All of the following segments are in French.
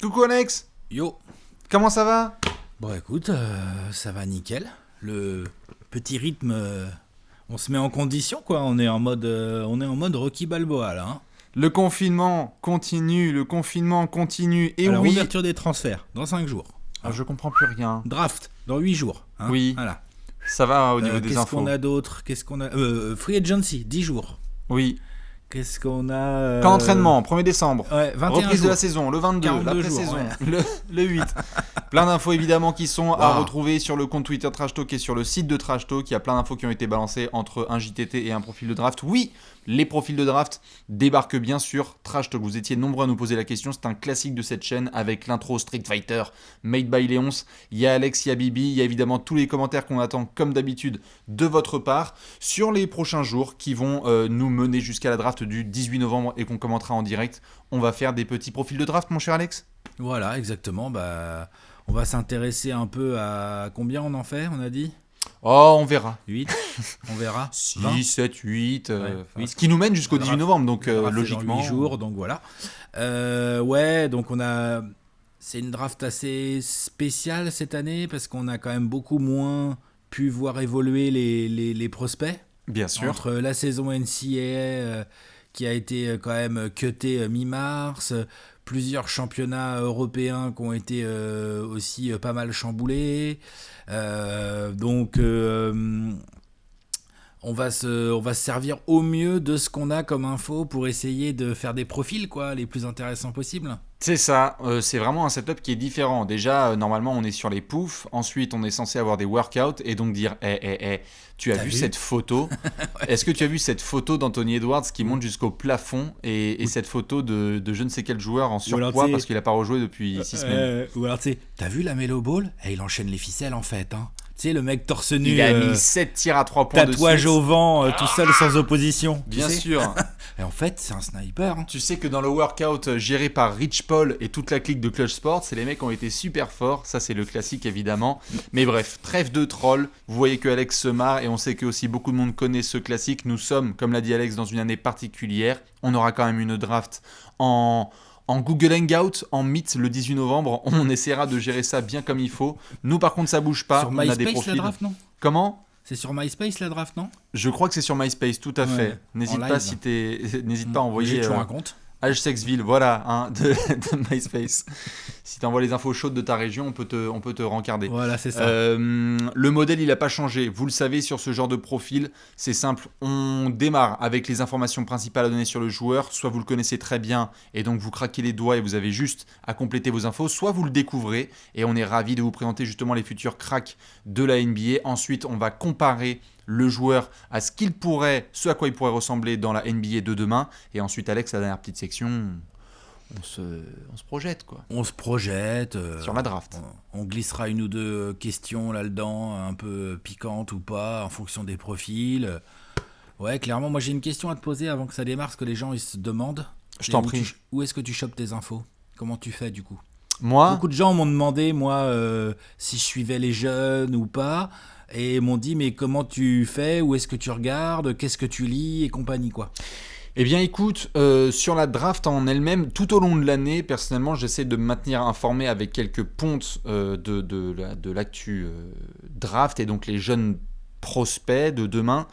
Coucou Alex, Yo. comment ça va? Bon écoute, ça va nickel. Le petit rythme, on se met en condition quoi. On est en mode Rocky Balboa là. Hein. Le confinement continue, et Alors oui. ouverture des transferts dans 5 jours. Ah, je comprends plus rien. Draft dans 8 jours. Hein. Oui, Voilà. ça va au niveau des Qu'est-ce infos. qu'on a d'autre? Qu'est-ce qu'on a Free agency 10 jours. Oui. Qu'est-ce qu'on a Camp d'entraînement, 1er décembre. Ouais, 21 Reprise jours. de la saison, le 22, 42 la jours, pré-saison, ouais. le 8. Plein d'infos évidemment qui sont à Wow. retrouver sur le compte Twitter Trash Talk et sur le site de Trash Talk. Il y a plein d'infos qui ont été balancées entre un JTT et un profil de draft. Oui, les profils de draft débarquent bien sur Trash Talk. Vous étiez nombreux à nous poser la question. C'est un classique de cette chaîne avec l'intro Street Fighter made by Léonce. Il y a Alex, il y a Bibi, il y a évidemment tous les commentaires qu'on attend comme d'habitude de votre part sur les prochains jours qui vont nous mener jusqu'à la draft du 18 novembre et qu'on commentera en direct. On va faire des petits profils de draft, mon cher Alex. Voilà, exactement. Bah, on va s'intéresser un peu à combien on en fait, on a dit Oh, on verra. 8. On verra. 6, 7, 8. Ouais, Ce qui nous mène jusqu'au La 18 draft- novembre, donc la draft est dans logiquement. 8 jours, donc voilà. Ouais, donc on a. C'est une draft assez spéciale cette année parce qu'on a quand même beaucoup moins pu voir évoluer les prospects. Bien sûr. Entre la saison NCAA qui a été quand même cutée mi-mars, plusieurs championnats européens qui ont été aussi pas mal chamboulés. Donc on va se servir au mieux de ce qu'on a comme info pour essayer de faire des profils quoi, les plus intéressants possibles. C'est ça, c'est vraiment un setup qui est différent. Déjà, normalement, on est sur les poufs. Ensuite, on est censé avoir des workouts et donc dire tu as T'as vu vu cette photo? Est-ce que tu as vu cette photo d'Anthony Edwards qui monte jusqu'au plafond et cette photo de je ne sais quel joueur en alors, surpoids tu sais, parce qu'il n'a pas rejoué depuis 6 semaines? Ou alors tu sais, t'as vu la Melo Ball? Il enchaîne les ficelles en fait. Hein. Tu sais, le mec torse nu, Il a mis 7 tirs à 3 points de tatouage suite. au vent, tout seul sans opposition. tu Bien sais. sûr. Et en fait, c'est un sniper. Hein. Tu sais que dans le workout géré par Rich Paul et toute la clique de Clutch Sports, les mecs ont été super forts. Ça, c'est le classique évidemment. Mais bref, trêve de troll. Vous voyez que Alex se marre et on sait que aussi beaucoup de monde connaît ce classique. Nous sommes, comme l'a dit Alex, dans une année particulière. On aura quand même une draft en Google Hangout, en Meet le 18 novembre. On essaiera de gérer ça bien comme il faut. Nous, par contre, ça bouge pas. Sur On a des MySpace, profils. la draft, non? Comment ? C'est sur MySpace, la draft, non? Je crois que c'est sur MySpace, tout à fait. Ouais, N'hésite en pas live. n'hésite pas à envoyer. J'ai toujours un compte. Sexville, voilà, hein, de MySpace. Si tu envoies les infos chaudes de ta région, on peut te rencarder. Voilà, c'est ça. Le modèle, il n'a pas changé. Vous le savez, sur ce genre de profil, c'est simple. On démarre avec les informations principales à donner sur le joueur. Soit vous le connaissez très bien et donc vous craquez les doigts et vous avez juste à compléter vos infos. Soit vous le découvrez et on est ravi de vous présenter justement les futurs cracks de la NBA. Ensuite, on va comparer le joueur à ce à quoi il pourrait ressembler dans la NBA de demain. Et ensuite, Alex, la dernière petite section, on se projette quoi. On se projette. Sur la draft. On glissera une ou deux questions là-dedans, un peu piquantes ou pas, en fonction des profils. Ouais, clairement, moi j'ai une question à te poser avant que ça démarre, parce que les gens ils se demandent. Je t'en prie. Où est-ce que tu chopes tes infos? Comment tu fais du coup? Moi, Beaucoup de gens m'ont demandé, moi, si je suivais les jeunes ou pas, et m'ont dit, mais comment tu fais? Où est-ce que tu regardes? Qu'est-ce que tu lis? Et compagnie, quoi. eh bien écoute, sur la draft en elle-même, tout au long de l'année, personnellement, j'essaie de me maintenir informé avec quelques pontes de l'actu draft et donc les jeunes prospects de demain.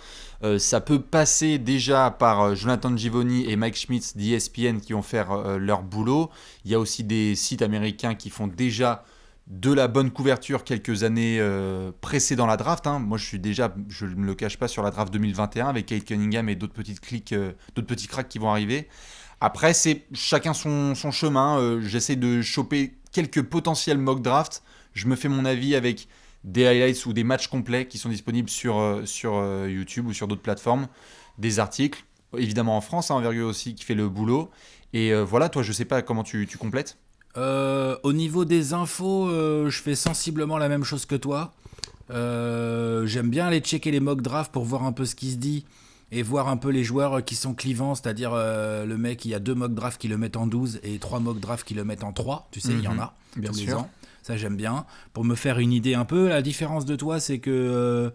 Ça peut passer déjà par Jonathan Givony et Mike Schmitz d'ESPN qui vont faire leur boulot. Il y a aussi des sites américains qui font déjà de la bonne couverture quelques années précédant la draft. Hein. Moi, je suis déjà, je ne me le cache pas, sur la draft 2021 avec Kate Cunningham et d'autres petites cliques, d'autres petits cracks qui vont arriver. Après, c'est chacun son chemin. J'essaie de choper quelques potentiels mock drafts. Je me fais mon avis avec des highlights ou des matchs complets qui sont disponibles sur YouTube ou sur d'autres plateformes. Des articles, évidemment en France, hein, Envergure aussi, qui fait le boulot. Et voilà, toi, je sais pas comment tu complètes. Au niveau des infos, je fais sensiblement la même chose que toi. J'aime bien aller checker les mock drafts pour voir un peu ce qui se dit et voir un peu les joueurs qui sont clivants, c'est-à-dire le mec, il y a 2 mock drafts qui le mettent en 12 et 3 mock drafts qui le mettent en 3. Tu sais, il y en a bien tous les sûr. ans. Ça, j'aime bien. Pour me faire une idée un peu, la différence de toi, c'est que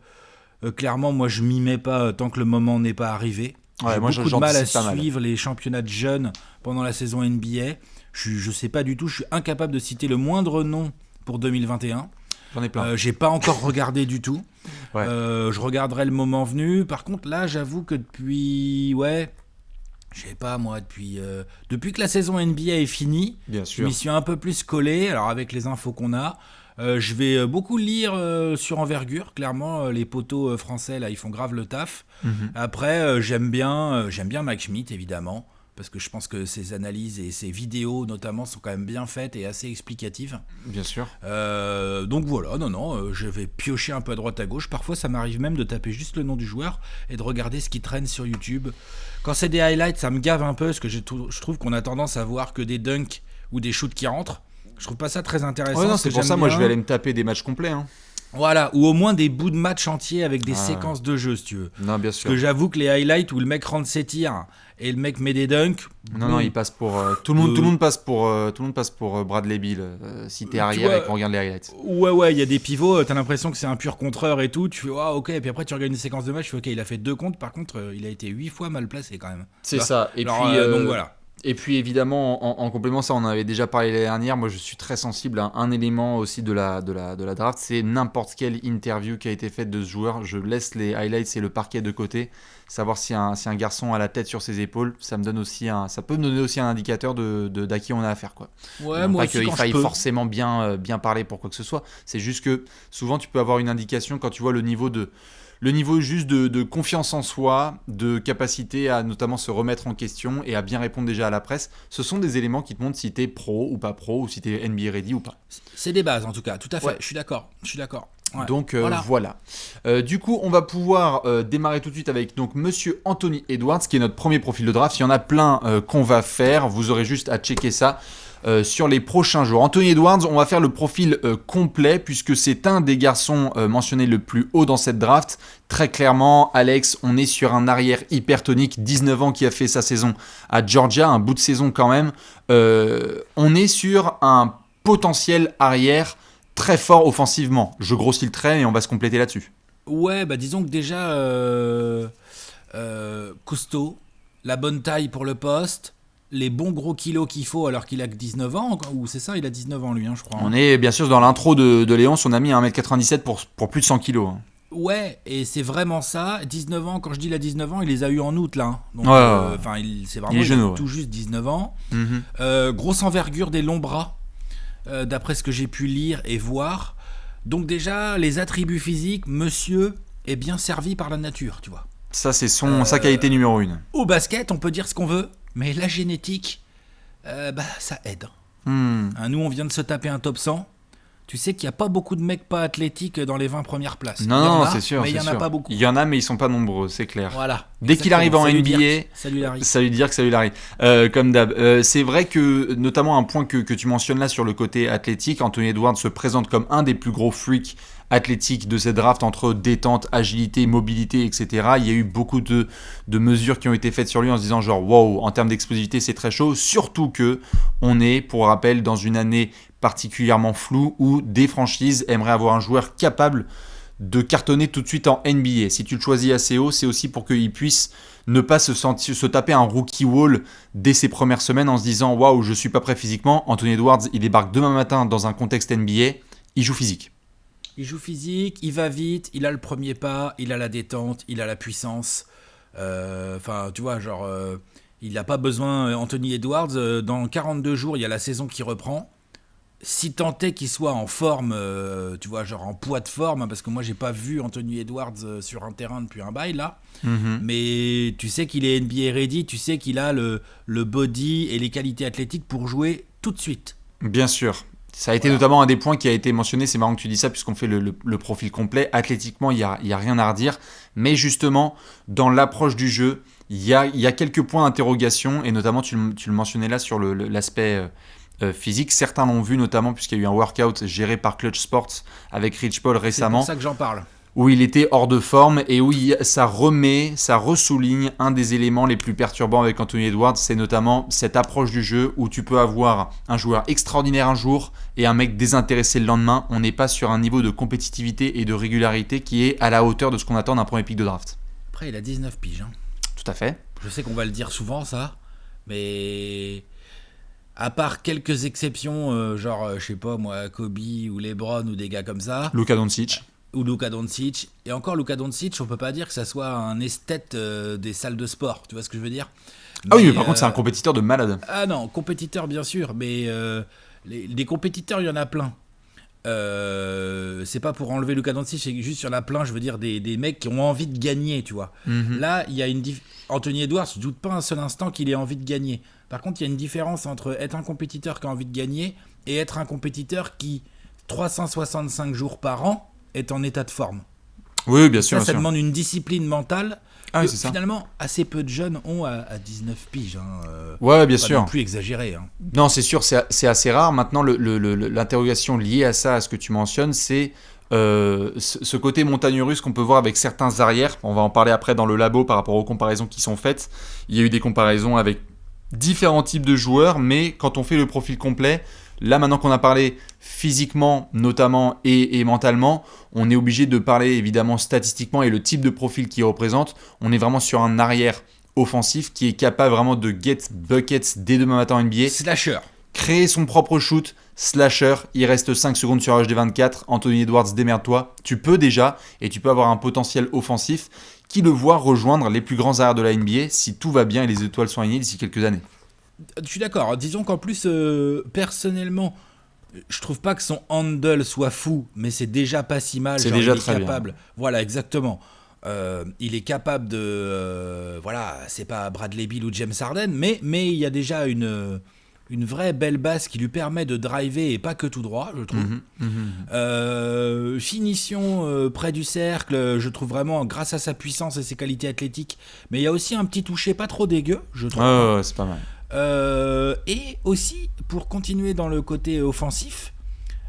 clairement, moi, je m'y mets pas tant que le moment n'est pas arrivé. J'ai moi, beaucoup de mal à j'anticipe pas mal. suivre les championnats de jeunes pendant la saison NBA. Je sais pas du tout, je suis incapable de citer le moindre nom pour 2021. J'en ai plein. J'ai pas encore regardé du tout. Ouais. Je regarderai le moment venu. Par contre, là, j'avoue que depuis... Ouais, je sais pas moi, depuis que la saison NBA est finie, Bien je sûr. m'y suis un peu plus collé. Alors avec les infos qu'on a, je vais beaucoup lire sur Envergure. Clairement, les poteaux français, là, ils font grave le taf. Mhm. Après, j'aime bien Mike Schmidt, évidemment. Parce que je pense que ses analyses et ses vidéos, notamment, sont quand même bien faites et assez explicatives. Bien sûr. Donc voilà, je vais piocher un peu à droite à gauche. Parfois, ça m'arrive même de taper juste le nom du joueur et de regarder ce qui traîne sur YouTube. Quand c'est des highlights, ça me gave un peu parce que je trouve qu'on a tendance à voir que des dunks ou des shoots qui rentrent. Je trouve pas ça très intéressant. Ouais, non, Ce c'est que pour ça, j'aime moi, je bien, vais aller me taper des matchs complets. Hein. Voilà, ou au moins des bouts de match entiers avec des Ah, séquences de jeu, si tu veux. Non, bien Parce sûr. que j'avoue que les highlights où le mec rentre ses tirs et le mec met des dunks. Non, il passe pour tout le monde passe pour Bradley Bill. Si t'es arrière vois, et qu'on regarde les highlights. Ouais, il y a des pivots, t'as l'impression que c'est un pur contreur et tout. Tu fais, ah, ok, et puis après tu regardes une séquence de match, tu fais, ok, il a fait 2 comptes, par contre, il a été 8 fois mal placé quand même. C'est Tu vois. ça. Et Alors, puis donc voilà. Et puis évidemment, en complément, ça on en avait déjà parlé l'année dernière, moi je suis très sensible à un élément aussi de la draft, c'est n'importe quelle interview qui a été faite de ce joueur, je laisse les highlights et le parquet de côté, savoir si un garçon a la tête sur ses épaules, ça peut me donner aussi un indicateur d'à qui on a affaire, quoi. Ouais, Non, moi pas aussi qu'il quand faille je peux. forcément bien parler pour quoi que ce soit, c'est juste que souvent tu peux avoir une indication quand tu vois le niveau juste de confiance en soi, de capacité à notamment se remettre en question et à bien répondre déjà à la presse. Ce sont des éléments qui te montrent si t'es pro ou pas pro, ou si t'es NBA ready ou pas. C'est des bases en tout cas, tout à fait. Ouais. Je suis d'accord. Ouais. Donc Voilà. voilà. Du coup, on va pouvoir démarrer tout de suite avec donc Monsieur Anthony Edwards, qui est notre premier profil de draft. Il y en a plein qu'on va faire. Vous aurez juste à checker ça. Sur les prochains jours. Anthony Edwards, on va faire le profil complet puisque c'est un des garçons mentionnés le plus haut dans cette draft. Très clairement, Alex, on est sur un arrière hypertonique, 19 ans qui a fait sa saison à Georgia, un bout de saison quand même. On est sur un potentiel arrière très fort offensivement. Je grossis le trait et on va se compléter là-dessus. Ouais, bah disons que déjà, costaud, la bonne taille pour le poste, les bons gros kilos qu'il faut alors qu'il a que 19 ans, ou c'est ça, il a 19 ans lui, je crois. On est bien sûr dans l'intro de Léon, on a mis 1m97 pour plus de 100 kg. Hein. Ouais, et c'est vraiment ça. 19 ans, quand je dis il a 19 ans, il les a eu en août là. Donc, ouais. C'est vraiment il est jeune, tout juste 19 ans. Mm-hmm. Grosse envergure des longs bras, d'après ce que j'ai pu lire et voir. Donc déjà, les attributs physiques, monsieur est bien servi par la nature, tu vois. Ça, c'est sa qualité numéro 1. Au basket, on peut dire ce qu'on veut, mais la génétique, ça aide. Nous, on vient de se taper un top 100. Tu sais qu'il n'y a pas beaucoup de mecs pas athlétiques dans les 20 premières places. Non, c'est sûr. Mais il n'y en a pas beaucoup. Il y en a, mais ils sont pas nombreux, c'est clair. Voilà. Dès qu'il arrive en NBA, salut Larry. Salut Dirk, salut Larry. Comme d'hab. C'est vrai que, notamment un point que tu mentionnes là sur le côté athlétique, Anthony Edwards se présente comme un des plus gros freaks athlétiques de cette draft entre détente, agilité, mobilité, etc. Il y a eu beaucoup de mesures qui ont été faites sur lui en se disant genre wow, en termes d'explosivité c'est très chaud, surtout que on est, pour rappel, dans une année particulièrement floue où des franchises aimeraient avoir un joueur capable de cartonner tout de suite en NBA. Si tu le choisis assez haut, c'est aussi pour qu'il puisse ne pas se taper un rookie wall dès ses premières semaines en se disant waouh, je suis pas prêt physiquement. Anthony Edwards, il débarque demain matin dans un contexte NBA, il joue physique. Il joue physique, il va vite, il a le premier pas, il a la détente, il a la puissance. Tu vois, il n'a pas besoin. Anthony Edwards, dans 42 jours, il y a la saison qui reprend. Si tant est qu'il soit en forme, tu vois, genre en poids de forme, parce que moi, j'ai pas vu Anthony Edwards sur un terrain depuis un bail, là. Mais tu sais qu'il est NBA ready, tu sais qu'il a le body et les qualités athlétiques pour jouer tout de suite. Bien sûr. Ça a été notamment un des points qui a été mentionné, c'est marrant que tu dis ça puisqu'on fait le profil complet. Athlétiquement, il y a rien à redire. Mais justement, dans l'approche du jeu, il y a quelques points d'interrogation. Et notamment, tu le mentionnais là sur l'aspect physique. Certains l'ont vu notamment puisqu'il y a eu un workout géré par Clutch Sports avec Rich Paul récemment. C'est pour ça que j'en parle. Où il était hors de forme et où ça ressouligne un des éléments les plus perturbants avec Anthony Edwards, c'est notamment cette approche du jeu où tu peux avoir un joueur extraordinaire un jour et un mec désintéressé le lendemain. On n'est pas sur un niveau de compétitivité et de régularité qui est à la hauteur de ce qu'on attend d'un premier pick de draft. Après, il a 19 piges. tout à fait. Je sais qu'on va le dire souvent, ça, mais à part quelques exceptions, genre, je sais pas moi, Kobe ou LeBron ou des gars comme ça, Luka Doncic. ou Luka Doncic, et encore Luka Doncic, on peut pas dire que ça soit un esthète des salles de sport, tu vois ce que je veux dire? Ah oui, mais par contre, c'est un compétiteur de malade. Ah non, compétiteur bien sûr, mais des compétiteurs, il y en a plein. C'est pas pour enlever Luka Doncic, c'est juste il y en a plein, je veux dire, des mecs qui ont envie de gagner, tu vois. Là, il y a Anthony Edwards, je doute pas un seul instant qu'il ait envie de gagner. Par contre, il y a une différence entre être un compétiteur qui a envie de gagner et être un compétiteur qui, 365 jours par an, est en état de forme. Oui, bien sûr. Ça demande une discipline mentale Ah, que c'est ça. finalement assez peu de jeunes ont à 19 piges. Ouais, bien pas sûr. non plus exagéré. Non, c'est sûr, c'est assez rare. Maintenant, l'interrogation liée à ça, à ce que tu mentionnes, c'est ce côté montagne russe qu'on peut voir avec certains arrières. On va en parler après dans le labo par rapport aux comparaisons qui sont faites. Il y a eu des comparaisons avec différents types de joueurs, mais quand on fait le profil complet, là maintenant qu'on a parlé physiquement notamment et mentalement, on est obligé de parler évidemment statistiquement et le type de profil qu'il représente. On est vraiment sur un arrière offensif qui est capable vraiment de get buckets dès demain matin en NBA. Slasher. Créer son propre shoot, slasher, il reste 5 secondes sur HD24, Anthony Edwards, démerde-toi. Tu peux déjà, et tu peux avoir un potentiel offensif qui le voit rejoindre les plus grands arrières de la NBA si tout va bien et les étoiles sont alignées d'ici quelques années. Je suis d'accord. Disons qu'en plus, personnellement, je trouve pas que son handle soit fou, mais c'est déjà pas si mal. C'est Genre, déjà il est très capable. bien. Voilà, exactement. Il est capable de. Voilà, c'est pas Bradley Beal ou James Harden, mais il y a déjà une vraie belle base qui lui permet de driver et pas que tout droit, je trouve. Finition près du cercle, je trouve vraiment grâce à sa puissance et ses qualités athlétiques. Mais il y a aussi un petit toucher pas trop dégueu, je trouve. Ouais, c'est pas mal. Et aussi, pour continuer dans le côté offensif,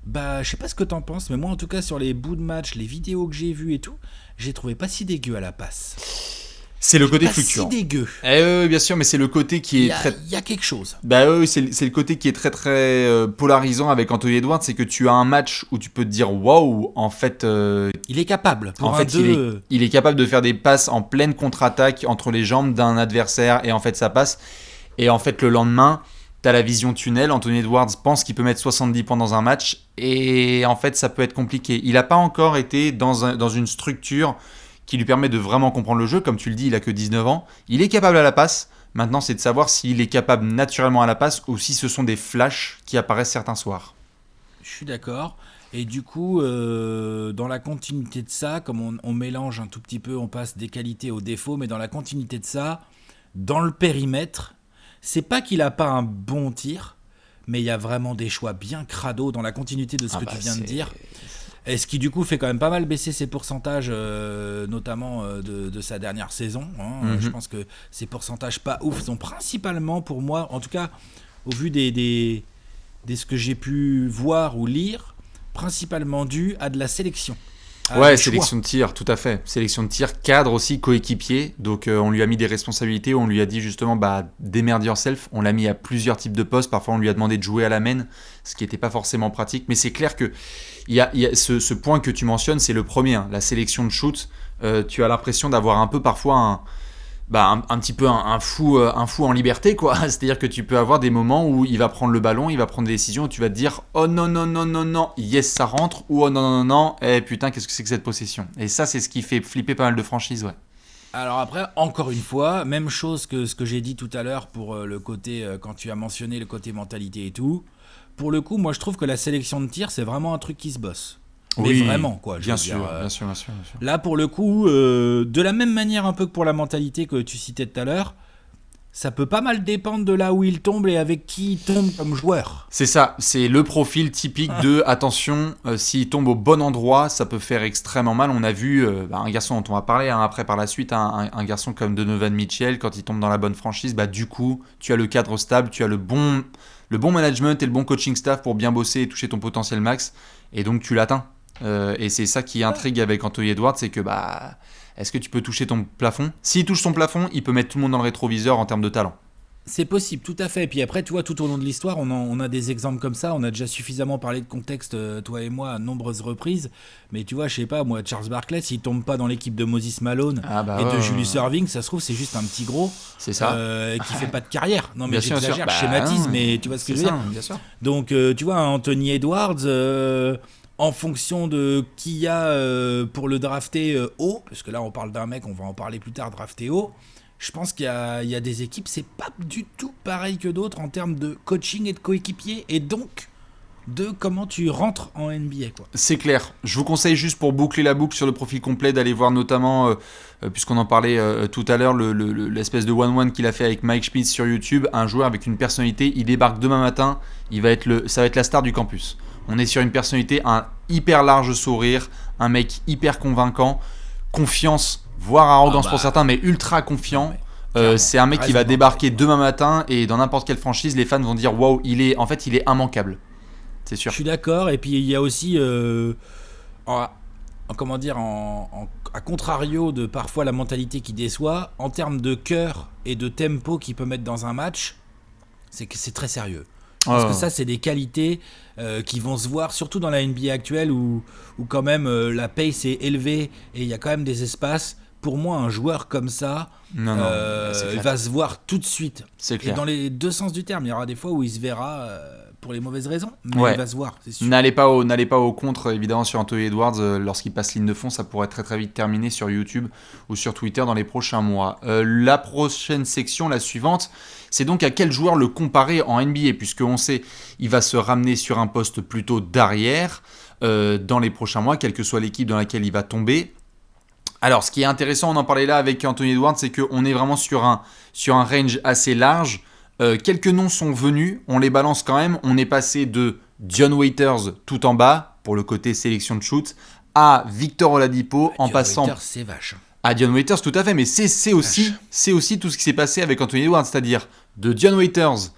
bah, je sais pas ce que t'en penses, mais moi en tout cas sur les bouts de match, les vidéos que j'ai vues et tout, j'ai trouvé pas si dégueu à la passe. C'est le côté Pas fluctuant. si dégueu. Oui, bien sûr, mais c'est le côté qui est très. Il y a quelque chose. Bah oui, c'est le côté qui est très très polarisant avec Anthony Edwards, c'est que tu as un match où tu peux te dire waouh, en fait, Il est capable. Pour en un fait, deux, il est capable de faire des passes en pleine contre-attaque entre les jambes d'un adversaire et en fait ça passe. Et en fait le lendemain, t'as la vision tunnel. Anthony Edwards pense qu'il peut mettre 70 points dans un match et en fait ça peut être compliqué. Il n'a pas encore été dans une structure qui lui permet de vraiment comprendre le jeu. Comme tu le dis, il a que 19 ans. Il est capable à la passe. Maintenant, c'est de savoir s'il est capable naturellement à la passe ou si ce sont des flashs qui apparaissent certains soirs. Je suis d'accord. Et du coup, dans la continuité de ça, comme on mélange un tout petit peu, on passe des qualités aux défauts, mais dans la continuité de ça, dans le périmètre, c'est pas qu'il a pas un bon tir, mais il y a vraiment des choix bien crado dans la continuité de ce que tu viens de dire. Et ce qui du coup fait quand même pas mal baisser ses pourcentages, notamment de sa dernière saison. Je pense que ses pourcentages pas ouf sont principalement pour moi, en tout cas au vu des ce que j'ai pu voir ou lire, principalement dû à de la sélection. Ouais, sélection de tir, tout à fait. Sélection de tir, cadre aussi, coéquipier. Donc on lui a mis des responsabilités, on lui a dit justement démerde yourself. On l'a mis à plusieurs types de postes. Parfois on lui a demandé de jouer à la main, ce qui n'était pas forcément pratique. Mais c'est clair que il y a ce point que tu mentionnes, c'est le premier, la sélection de shoot. Tu as l'impression d'avoir un peu parfois un petit peu un fou en liberté, quoi. C'est-à-dire que tu peux avoir des moments où il va prendre le ballon, il va prendre des décisions, où tu vas te dire oh non non non non non, yes ça rentre, ou oh non non non non, eh putain qu'est-ce que c'est que cette possession. Et ça c'est ce qui fait flipper pas mal de franchises, ouais. Alors après, encore une fois, même chose que ce que j'ai dit tout à l'heure pour le côté, quand tu as mentionné le côté mentalité et tout. Pour le coup, moi je trouve que la sélection de tir, c'est vraiment un truc qui se bosse. Mais Oui, vraiment, quoi. Bien sûr. Là, pour le coup, de la même manière un peu que pour la mentalité que tu citais tout à l'heure, ça peut pas mal dépendre de là où il tombe et avec qui il tombe comme joueur. C'est ça, c'est le profil typique de attention, s'il tombe au bon endroit, ça peut faire extrêmement mal. On a vu un garçon dont on va parler après par la suite, un garçon comme Donovan Mitchell, quand il tombe dans la bonne franchise, du coup, tu as le cadre stable, tu as le bon management et le bon coaching staff pour bien bosser et toucher ton potentiel max, et donc tu l'atteins. Et c'est ça qui intrigue avec Anthony Edwards, c'est que est-ce que tu peux toucher ton plafond ? S'il touche son plafond, il peut mettre tout le monde dans le rétroviseur en termes de talent. C'est possible, tout à fait. Et puis après, tu vois, tout au long de l'histoire, on a des exemples comme ça. On a déjà suffisamment parlé de contexte, toi et moi, à nombreuses reprises. Mais tu vois, je sais pas, moi, Charles Barkley, s'il tombe pas dans l'équipe de Moses Malone et de Julius Erving, ça se trouve, c'est juste un petit gros c'est ça. qui fait pas de carrière. Non, mais Bien sûr, j'exagère, sûr. je schématise, mais tu vois ce que je veux dire. Bien sûr. Donc, tu vois, Anthony Edwards, en fonction de qui y a pour le drafter haut, parce que là, on parle d'un mec, on va en parler plus tard, drafté haut. Je pense qu'il y a des équipes, c'est pas du tout pareil que d'autres en termes de coaching et de coéquipier, et donc de comment tu rentres en NBA, quoi. C'est clair. Je vous conseille juste pour boucler la boucle sur le profil complet d'aller voir notamment, puisqu'on en parlait tout à l'heure, l'espèce de 1-1 qu'il a fait avec Mike Schmitz sur YouTube, un joueur avec une personnalité, il débarque demain matin, ça va être la star du campus. On est sur une personnalité, un hyper large sourire, un mec hyper convaincant, confiance, voire arrogance pour certains, mais ultra confiant. C'est un mec qui va débarquer demain matin et dans n'importe quelle franchise, les fans vont dire waouh, il est immanquable. C'est sûr. Je suis d'accord. Et puis il y a aussi, à contrario de parfois la mentalité qui déçoit, en termes de cœur et de tempo qu'il peut mettre dans un match, c'est que c'est très sérieux. Je pense que ça, c'est des qualités qui vont se voir, surtout dans la NBA actuelle où quand même la pace est élevée et il y a quand même des espaces. Pour moi, un joueur comme ça, il va se voir tout de suite. C'est clair. Et dans les deux sens du terme, il y aura des fois où il se verra pour les mauvaises raisons, mais il va se voir, c'est sûr. N'allez pas au contre, évidemment, sur Anthony Edwards. Lorsqu'il passe ligne de fond, ça pourrait très très vite terminer sur YouTube ou sur Twitter dans les prochains mois. La prochaine section, la suivante, c'est donc à quel joueur le comparer en NBA, puisqu'on sait il va se ramener sur un poste plutôt d'arrière dans les prochains mois, quelle que soit l'équipe dans laquelle il va tomber. Alors, ce qui est intéressant, on en parlait là avec Anthony Edwards, c'est qu'on est vraiment sur un range assez large. Quelques noms sont venus, on les balance quand même. On est passé de Dion Waiters tout en bas, pour le côté sélection de shoot, à Victor Oladipo, en passant... Waiters, c'est vache. À Dion Waiters, tout à fait, mais c'est aussi tout ce qui s'est passé avec Anthony Edwards, c'est-à-dire de Dion Waiters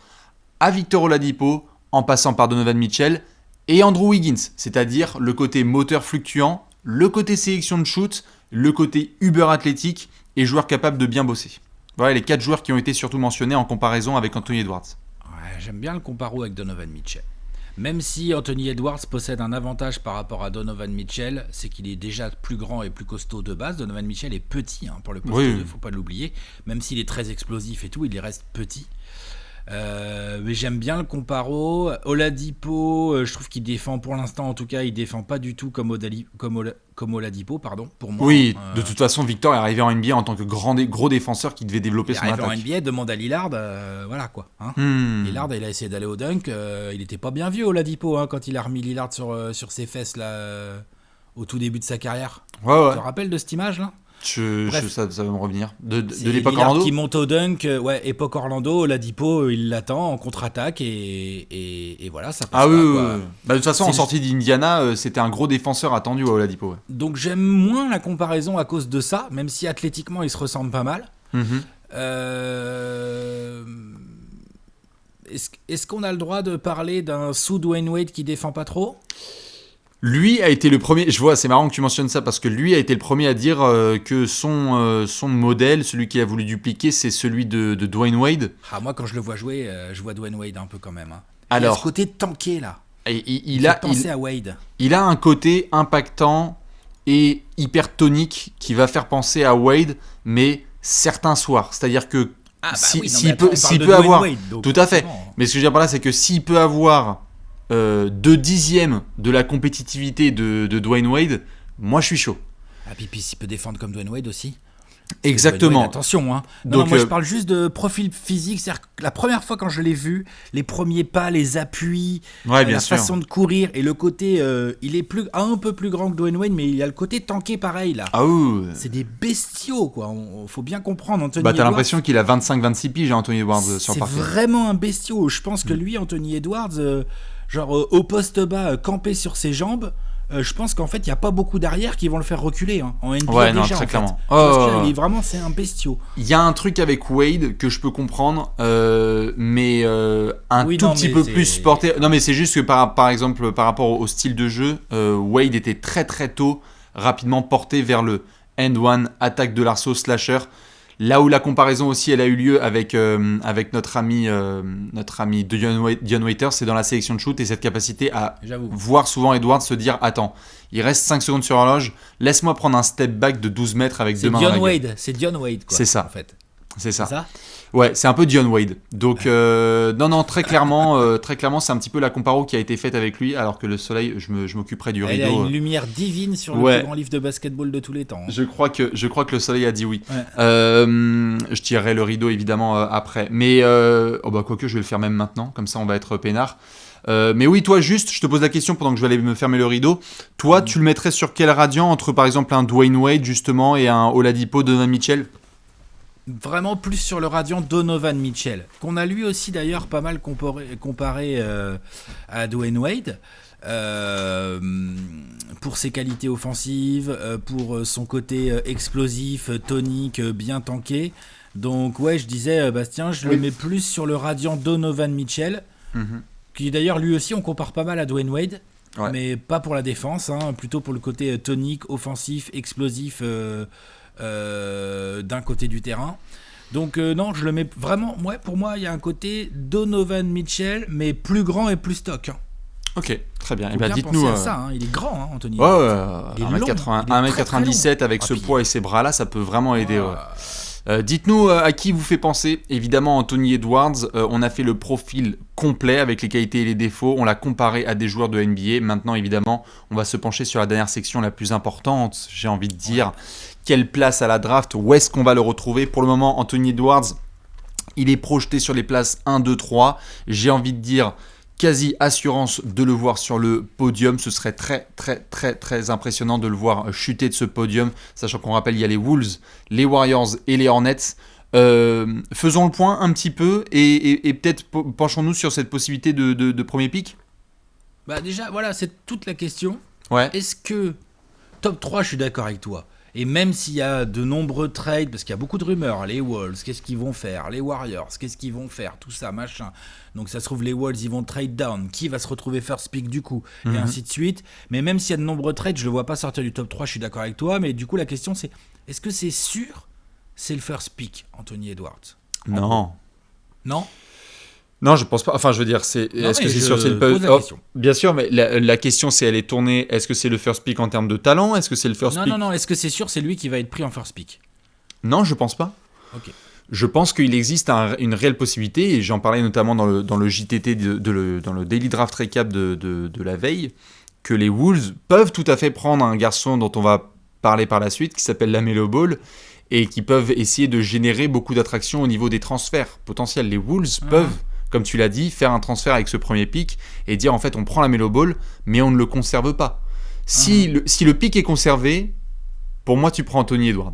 à Victor Oladipo, en passant par Donovan Mitchell et Andrew Wiggins, c'est-à-dire le côté moteur fluctuant, le côté sélection de shoot, le côté uber athlétique et joueur capable de bien bosser. Voilà les 4 joueurs qui ont été surtout mentionnés en comparaison avec Anthony Edwards. Ouais, j'aime bien le comparo avec Donovan Mitchell. Même si Anthony Edwards possède un avantage par rapport à Donovan Mitchell, c'est qu'il est déjà plus grand et plus costaud de base. Donovan Mitchell est petit pour le poste 2, il ne faut pas l'oublier. Même s'il est très explosif et tout, il reste petit. Mais j'aime bien le comparo. Oladipo, je trouve qu'il défend pour l'instant, en tout cas, il défend pas du tout comme Oladipo, pardon, pour moi. Oui, de toute façon, Victor est arrivé en NBA en tant que gros défenseur qui devait développer son attaque. Il est arrivé en NBA, demande à Lillard, voilà quoi. Lillard, il a essayé d'aller au dunk, il était pas bien vieux Oladipo quand il a remis Lillard sur ses fesses là, au tout début de sa carrière. Ouais. Tu te rappelles de cette image là? Ça va me revenir. De l'époque Lillard Orlando qui monte au dunk, époque Orlando, Oladipo, il l'attend en contre-attaque et voilà, ça passe quoi. Bah, de toute façon, en sortie d'Indiana, c'était un gros défenseur attendu à Oladipo. Ouais. Donc j'aime moins la comparaison à cause de ça, même si athlétiquement, il se ressemble pas mal. Est-ce qu'on a le droit de parler d'un sous Dwayne Wade qui défend pas trop ? Lui a été le premier, je vois, c'est marrant que tu mentionnes ça, parce que lui a été le premier à dire que son modèle, celui qu'il a voulu dupliquer, c'est celui de Dwayne Wade. Moi, quand je le vois jouer, je vois Dwayne Wade un peu quand même. Alors, il a ce côté tanké, là. Il a pensé à Wade. Il a un côté impactant et hypertonique qui va faire penser à Wade, mais certains soirs. C'est-à-dire que s'il peut avoir... Wade, tout à fait. Mais ce que je veux dire par là, c'est que s'il peut avoir 2 dixièmes de la compétitivité de Dwayne Wade, moi je suis chaud. Puis s'il peut défendre comme Dwayne Wade aussi. Exactement. Wade, attention. Non, moi je parle juste de profil physique. C'est-à-dire que la première fois quand je l'ai vu, les premiers pas, les appuis, la façon de courir et le côté, il est un peu plus grand que Dwayne Wade, mais il a le côté tanké pareil là. C'est des bestiaux quoi. Faut bien comprendre. Anthony Edwards, l'impression qu'il a 25-26 piges, Anthony Edwards sur le parquet. C'est vraiment un bestiau. Je pense que lui, Anthony Edwards, au poste bas, campé sur ses jambes. Je pense qu'en fait il n'y a pas beaucoup d'arrières qui vont le faire reculer en NBA déjà, très clairement. C'est un bestiau. Il y a un truc avec Wade que je peux comprendre, mais tout petit peu plus porté. Non mais c'est juste que par exemple par rapport au style de jeu, Wade était très très tôt rapidement porté vers le end one, attaque de l'arceau, slasher. Là où la comparaison aussi, elle a eu lieu avec notre ami Dion Waiters, c'est dans la sélection de shoot et cette capacité à voir souvent Edwards se dire attends, il reste 5 secondes sur l'horloge, laisse-moi prendre un step back de 12 mètres avec deux mains dans la gueule. C'est Dion Wade, quoi. C'est ça. En fait. C'est ça. C'est ça. Ouais, c'est un peu Dion Wade. Donc, non, très clairement, c'est un petit peu la comparo qui a été faite avec lui, alors que le soleil, je m'occuperai du rideau. Il y a une lumière divine sur le plus grand livre de basketball de tous les temps. Je crois que le soleil a dit oui. Ouais. Je tirerai le rideau, évidemment, après. Mais, quoique, je vais le faire même maintenant, comme ça, on va être peinard. Mais oui, toi, juste, je te pose la question pendant que je vais aller me fermer le rideau. Toi, tu le mettrais sur quel radian entre, par exemple, un Dwayne Wade, justement, et un Oladipo Donovan Mitchell? Vraiment plus sur le radian Donovan Mitchell, qu'on a lui aussi d'ailleurs pas mal comparé à Dwayne Wade, pour ses qualités offensives, pour son côté explosif, tonique, bien tanké. Donc ouais, je disais, Bastien, je le mets plus sur le radian Donovan Mitchell, qui d'ailleurs lui aussi on compare pas mal à Dwayne Wade. Ouais. Mais pas pour la défense, plutôt pour le côté tonique, offensif, explosif d'un côté du terrain. Donc non, je le mets vraiment, pour moi il y a un côté Donovan Mitchell, mais plus grand et plus stock. Ok, très bien. Et bien dites-nous à ça, il est grand, Anthony. Ouais, 1m97 avec ce poids et ces bras-là, ça peut vraiment aider. Dites-nous à qui vous fait penser. Évidemment, Anthony Edwards, on a fait le profil complet avec les qualités et les défauts. On l'a comparé à des joueurs de NBA. Maintenant, évidemment, on va se pencher sur la dernière section la plus importante, j'ai envie de dire. Quelle place à la draft? Où est-ce qu'on va le retrouver? Pour le moment, Anthony Edwards, il est projeté sur les places 1, 2, 3. J'ai envie de dire quasi assurance de le voir sur le podium. Ce serait très très très très impressionnant de le voir chuter de ce podium, sachant qu'on rappelle il y a les Wolves, les Warriors et les Hornets. Faisons le point un petit peu et peut-être penchons-nous sur cette possibilité de premier pick. Bah déjà voilà, c'est toute la question. Ouais. Est-ce que top 3, je suis d'accord avec toi. Et même s'il y a de nombreux trades, parce qu'il y a beaucoup de rumeurs, les Wolves, qu'est-ce qu'ils vont faire? Les Warriors, qu'est-ce qu'ils vont faire? Tout ça, machin. Donc ça se trouve, les Wolves, ils vont trade down. Qui va se retrouver first pick du coup? Et ainsi de suite. Mais même s'il y a de nombreux trades, je ne le vois pas sortir du top 3, je suis d'accord avec toi. Mais du coup, la question c'est, est-ce que c'est sûr c'est le first pick, Anthony Edwards? Non. Non? Non, je pense pas. Enfin, je veux dire, est-ce que c'est sûr c'est le question. Bien sûr, mais la question, c'est elle est tournée. Est-ce que c'est le first pick en termes de talent? Est-ce que c'est le first pick? Non. Est-ce que c'est sûr c'est lui qui va être pris en first pick? Non, je pense pas. Ok. Je pense qu'il existe une réelle possibilité, et j'en parlais notamment dans le JTT, dans le Daily Draft Recap de la veille, que les Wolves peuvent tout à fait prendre un garçon dont on va parler par la suite, qui s'appelle LaMelo Ball, et qui peuvent essayer de générer beaucoup d'attractions au niveau des transferts potentiels. Les Wolves peuvent, comme tu l'as dit, faire un transfert avec ce premier pick et dire en fait on prend LaMelo Ball, mais on ne le conserve pas. Si le pick est conservé, pour moi tu prends Anthony Edwards.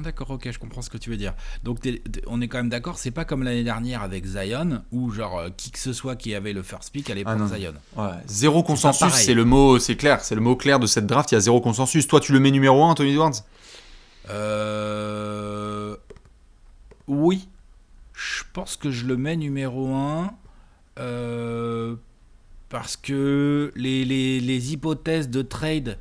D'accord, ok, je comprends ce que tu veux dire. Donc on est quand même d'accord, c'est pas comme l'année dernière avec Zion, où genre qui que ce soit qui avait le first pick allait prendre Zion. Ouais. Zéro consensus, c'est le mot, c'est clair, c'est le mot clair de cette draft, il y a zéro consensus. Toi tu le mets numéro 1, Anthony Edwards? Oui, je pense que je le mets numéro 1 parce que les hypothèses de trade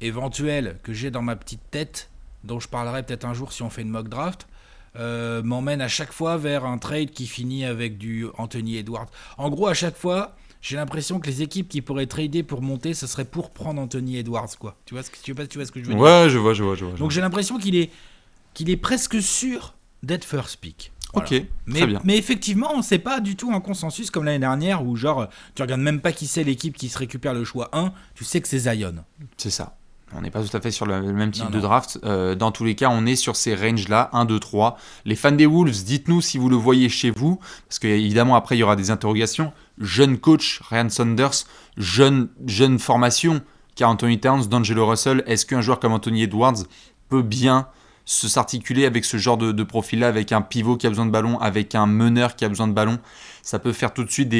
éventuelles que j'ai dans ma petite tête, dont je parlerai peut-être un jour si on fait une mock draft, m'emmènent à chaque fois vers un trade qui finit avec du Anthony Edwards. En gros, à chaque fois, j'ai l'impression que les équipes qui pourraient trader pour monter, ce serait pour prendre Anthony Edwards, quoi. Tu vois ce que je veux dire? Ouais, je vois. Donc j'ai l'impression qu'il est presque sûr d'être first pick. Voilà. Ok, très bien. Mais effectivement, c'est pas du tout un consensus comme l'année dernière où genre tu regardes même pas qui c'est l'équipe qui se récupère le choix 1, tu sais que c'est Zion. C'est ça. On n'est pas tout à fait sur le même type de draft. Dans tous les cas, on est sur ces ranges-là, 1, 2, 3. Les fans des Wolves, dites-nous si vous le voyez chez vous, parce qu'évidemment, après, il y aura des interrogations. Jeune coach, Ryan Saunders, jeune formation, Karl Anthony Towns, D'Angelo Russell. Est-ce qu'un joueur comme Anthony Edwards peut bien s'articuler avec ce genre de profil-là, avec un pivot qui a besoin de ballon, avec un meneur qui a besoin de ballon? Ça peut faire tout de suite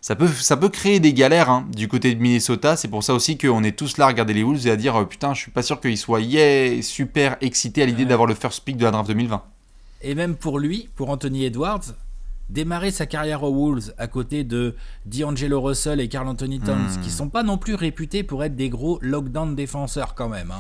ça peut créer des galères du côté de Minnesota. C'est pour ça aussi qu'on est tous là à regarder les Wolves et à dire putain, je suis pas sûr qu'ils soient super excités à l'idée d'avoir le first pick de la draft 2020. Et même pour lui, pour Anthony Edwards, démarrer sa carrière aux Wolves à côté de D'Angelo Russell et Karl Anthony Towns, qui sont pas non plus réputés pour être des gros lockdown défenseurs quand même.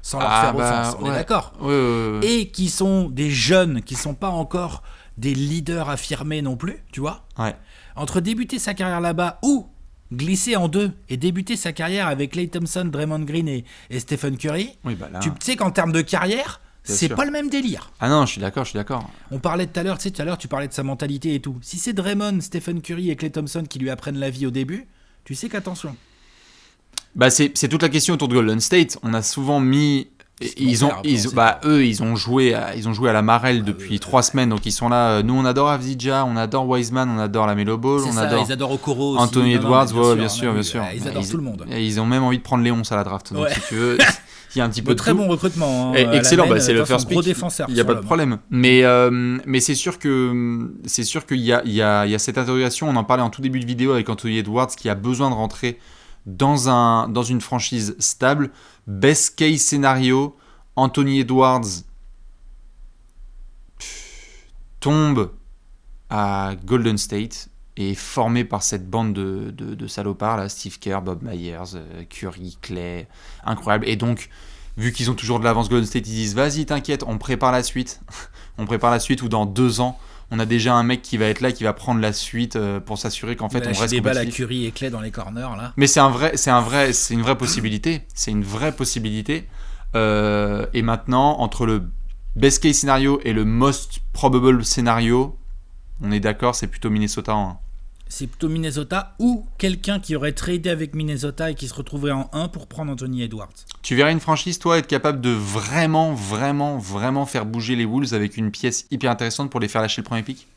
sans leur faire offense, on est d'accord. Ouais. Et qui sont des jeunes, qui sont pas encore des leaders affirmés non plus, tu vois. Ouais. Entre débuter sa carrière là-bas ou glisser en deux et débuter sa carrière avec Klay Thompson, Draymond Green et Stephen Curry, Oui, bah là... tu sais qu'en termes de carrière, Bien c'est sûr. pas le même délire. Ah non, je suis d'accord. On parlait tout à l'heure, tu parlais de sa mentalité et tout. Si c'est Draymond, Stephen Curry et Klay Thompson qui lui apprennent la vie au début, tu sais qu'attention. Bah c'est toute la question autour de Golden State. On a souvent mis... Ils ont joué à la Marelle depuis 3 semaines, donc ils sont là. Nous, on adore Avdija, on adore Wiseman, on adore la Melo Ball, Ils adorent Okoro aussi. Anthony Edwards, bien sûr. Ils adorent tout le monde. Ils ont même envie de prendre Léonce à la draft. Donc si tu veux, il y a un petit peu de très tout. bon recrutement. Excellent, c'est le first pick. Gros défenseur. Il y a pas de problème. Mais c'est sûr qu'il y a cette interrogation. On en parlait en tout début de vidéo avec Anthony Edwards qui a besoin de rentrer dans une franchise stable. Best case scénario, Anthony Edwards tombe à Golden State et est formé par cette bande de salopards là, Steve Kerr, Bob Myers, Curry, Clay, incroyable. Et donc, vu qu'ils ont toujours de l'avance Golden State, ils disent vas-y, t'inquiète, on prépare la suite. On prépare la suite où dans 2 ans, on a déjà un mec qui va être là, qui va prendre la suite pour s'assurer qu'en fait on reste compétitif. Des balles à Curry et Clay dans les corners là. Mais c'est une vraie possibilité. C'est une vraie possibilité. Et maintenant, entre le best case scénario et le most probable scénario, on est d'accord, c'est plutôt Minnesota en 1. C'est plutôt Minnesota ou quelqu'un qui aurait tradé avec Minnesota et qui se retrouverait en 1 pour prendre Anthony Edwards. Tu verrais une franchise, toi, être capable de vraiment faire bouger les Wolves avec une pièce hyper intéressante pour les faire lâcher le premier pick?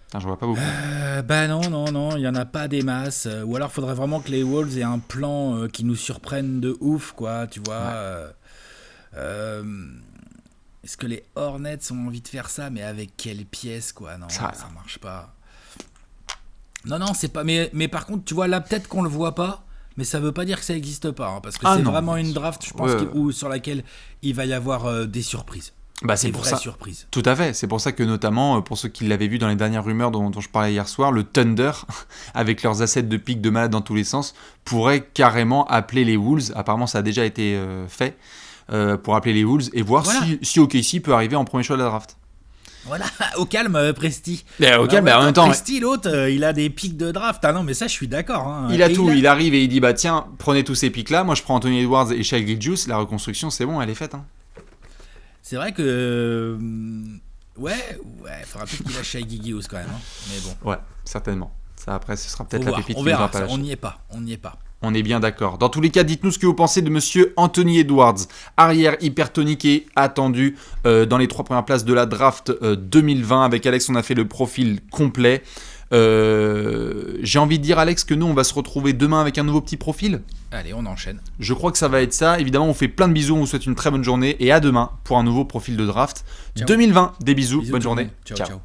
Putain, je vois pas beaucoup. Non, il y en a pas des masses. Ou alors, faudrait vraiment que les Wolves aient un plan qui nous surprenne de ouf, quoi, tu vois. Ouais. Est-ce que les Hornets ont envie de faire ça? Mais avec quelle pièce, quoi? Non, ça marche pas. Non, c'est pas... Mais par contre, tu vois, là, peut-être qu'on le voit pas, mais ça veut pas dire que ça existe pas. Hein, parce que c'est vraiment une draft, je pense, sur laquelle il va y avoir des surprises. Bah, c'est pour ça. Surprises. Tout à fait. C'est pour ça que, notamment, pour ceux qui l'avaient vu dans les dernières rumeurs dont je parlais hier soir, le Thunder, avec leurs assets de pick de malade dans tous les sens, pourrait carrément appeler les Wolves. Apparemment, ça a déjà été fait. Pour appeler les Wolves et voir si OKC peut arriver en premier choix de la draft. Voilà, au calme, Presti. Au calme, en même temps. Presti, l'autre, il a des pics de draft. Ah non, mais ça, je suis d'accord. Hein. Il a tout. Il arrive et il dit tiens, prenez tous ces pics-là. Moi, je prends Anthony Edwards et Shai Gilgeous. La reconstruction, c'est bon, elle est faite. Hein. C'est vrai que. Ouais, faudra peut-être qu'il lâche Shai Gilgeous quand même. Hein. Mais bon. Ouais, certainement. Ça, après, ce sera peut-être la pépite. On verra. On n'y est pas. On est bien d'accord. Dans tous les cas, dites-nous ce que vous pensez de monsieur Anthony Edwards, arrière hypertonique et attendu dans les 3 premières places de la draft 2020. Avec Alex, on a fait le profil complet. J'ai envie de dire, Alex, que nous, on va se retrouver demain avec un nouveau petit profil. Allez, on enchaîne. Je crois que ça va être ça. Évidemment, on fait plein de bisous. On vous souhaite une très bonne journée et à demain pour un nouveau profil de draft 2020. Des bisous bonne journée. Ciao.